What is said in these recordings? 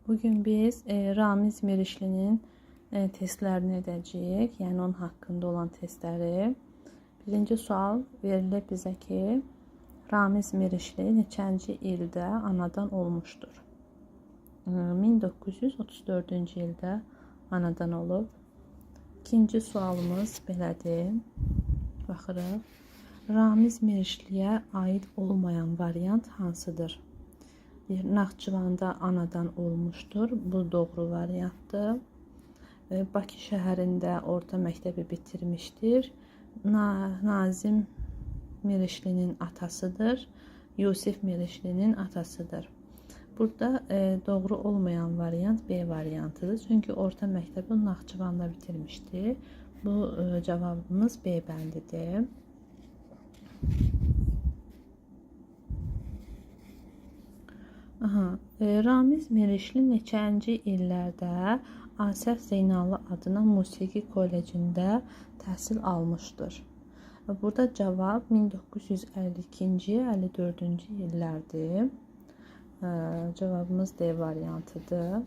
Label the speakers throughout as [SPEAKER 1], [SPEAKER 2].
[SPEAKER 1] Bugün biz Ramiz Mirişlinin testlərini edəcəyik. Yəni onun haqqında olan testləri. Birinci sual verilib bizə ki, Ramiz Mirişli neçənci ildə anadan olmuşdur? 1934-cü ildə anadan olub. İkinci sualımız belədir. Baxırıq. Ramiz Mirişliyə aid olmayan variant hansıdır? Naxçıvanda anadan olmuşdur. Bu doğru variantdır. Bakı şəhərində orta məktəbi bitirmişdir. Nazim Mirişlinin atasıdır. Yusif Mirişlinin atasıdır. Burada doğru olmayan variant B variantıdır. Çünki orta məktəbi Naxçıvanda bitirmişdi. Bu cavabımız B bəndidir. Ramiz Mirişli neçənci illərdə Asəf Zeynallı adına musiqi kollecində təhsil almışdır? Burada cavab 1952-ci, 54-cü illərdir. Cavabımız D variantıdır.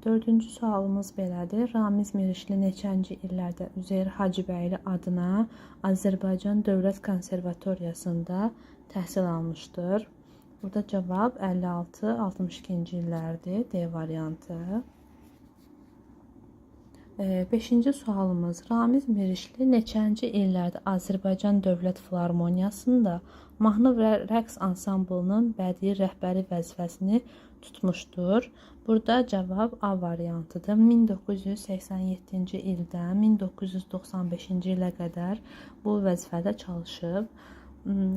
[SPEAKER 1] Dördüncü sualımız belədir. Ramiz Mirişli neçənci illərdə Üzeyir Hacıbəyli adına Azərbaycan Dövlət Konservatoriyasında təhsil almışdır? Burada cavab 56-62-ci illərdir. D variantı. Beşinci sualımız. Ramiz Mirişli neçənci illərdə Azərbaycan Dövlət Filarmoniyasında mahnı və rəqs ansamblının bədii rəhbəri vəzifəsini tutmuşdur? Burada cavab A variantıdır. 1987-ci ildən 1995-ci ilə qədər bu vəzifədə çalışıb.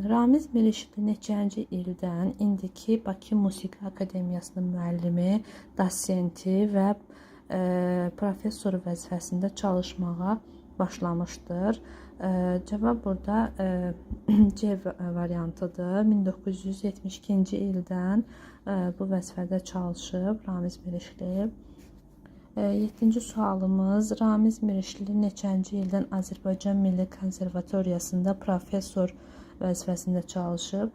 [SPEAKER 1] Ramiz Mirişli neçənci ildən indiki Bakı Musiqi Akademiyasının müəllimi, dosenti və professor vəzifəsində çalışmağa başlamışdır. Cavab burada C variantıdır. 1972-ci ildən bu vəzifədə çalışıb Ramiz Mirişli. 7-ci sualımız. Ramiz Mirişli neçənci ildən Azərbaycan Milli Konservatoriyasında professor vəzifəsində çalışıb?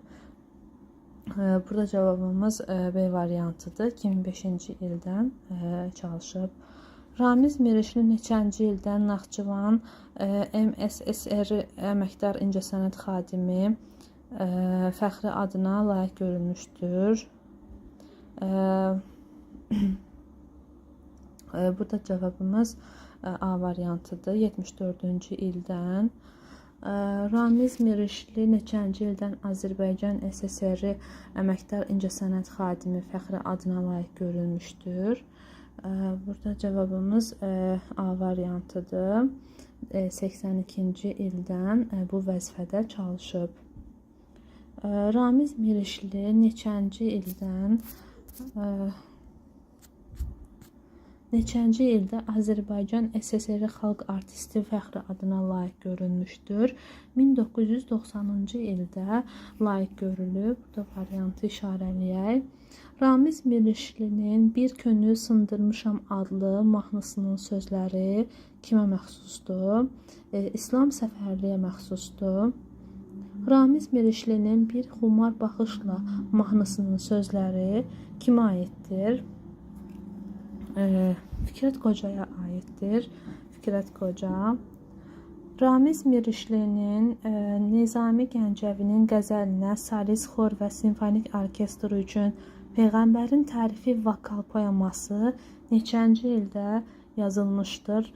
[SPEAKER 1] Burada cavabımız B variantıdır. 2005-ci ildən çalışıb. Ramiz Mirişli neçənci ildən Naxçıvan MSSR əməkdar incəsənət xadimi fəxri adına layiq görülmüşdür? Burada cavabımız A variantıdır. 74-cü ildən. Ramiz Mirişli neçənci ildən Azərbaycan SSR əməkdar incəsənət xadimi fəxri adına layiq görülmüşdür? Burada cavabımız A variantıdır. 82-ci ildən bu vəzifədə çalışıb. Ramiz Mirişli neçənci ildə Azərbaycan SSR xalq artisti fəxri adına layiq görülmüşdür? 1990-cı ildə layiq görülüb. Burada variantı işarələyək. Ramiz Mirişlinin Bir Könül Sındırmışam adlı mahnısının sözləri kimə məxsusdur? İslam Səfərliyə məxsusdur. Ramiz Mirişlinin Bir Xumar Baxışla mahnısının sözləri kimə aiddir? Fikrət Qocaya aiddir. Fikrət Qoca. Ramiz Mirişlinin Nizami Gəncəvinin qəzəlinə solist xor və simfonik orkestr üçün Peyğəmbərin tərifi vokal poeması neçənci ildə yazılmışdır?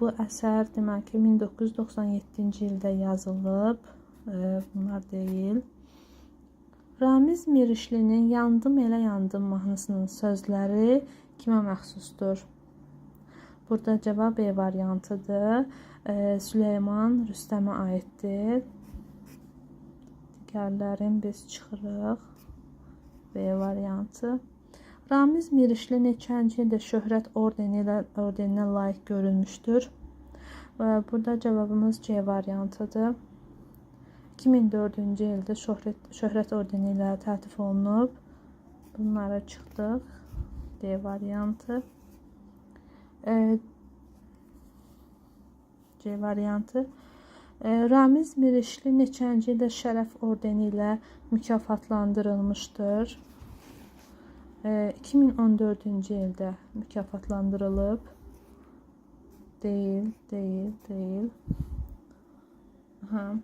[SPEAKER 1] Bu əsər demək ki 1997-ci ildə yazılıb. Bunlar deyil. Ramiz Mirişlinin Yandım Elə Yandım mahnısının sözləri kimə məxsusdur? Burada cavab B variantıdır. Süleyman Rüstəmə aiddir. Digərlərin biz çıxırıq. B variantı. Ramiz Mirişli neçənci ildə Şöhrət ordeninə layiq görülmüşdür? Burada cavabımız C variantıdır. 2004-cü ildə Şöhrət ordeni ilə təltif olunub. Bunlara çıxdıq. D variantı. C variantı. Ramiz Mirişli neçənci ildə Şərəf ordeni ilə mükafatlandırılmışdır? 2014-cü ildə mükafatlandırılıb. Deyil. Aha.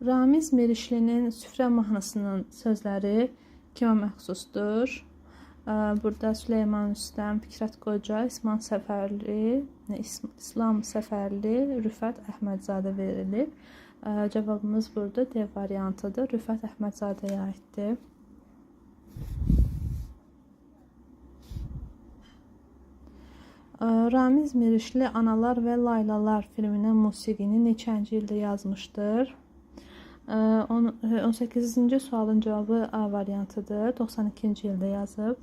[SPEAKER 1] Ramiz Mirişlinin Süfrə mahnısının sözləri kimə məxsusdur? Burada Süleyman Rüstəm, Fikrət Qoca, İslam Səfərli, Rüfət Əhmədzadə verilib. Cavabımız burada D variantıdır. Rüfət Əhmədzadəyə aiddir. Ramiz Mirişli Analar və Laylalar filminin musiqini neçənci ildə yazmışdır? 18-ci sualın cavabı A variantıdır. 92-ci ildə yazıb.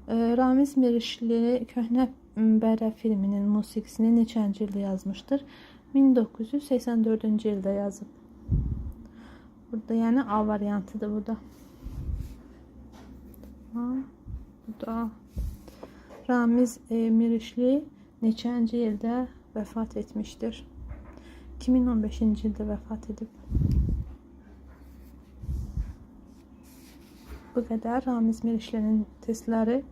[SPEAKER 1] Ramiz Mirişli Köhnə Bərə filminin musiqisini neçənci ildə yazmışdır? 1984-cü ildə yazıb. Burada yəni A variantıdır burada. Burada Ramiz Mirişli neçənci ildə vəfat etmişdir? 2015-ci ildə vəfat edib. Bu qədər Ramiz Mirişlinin testləri.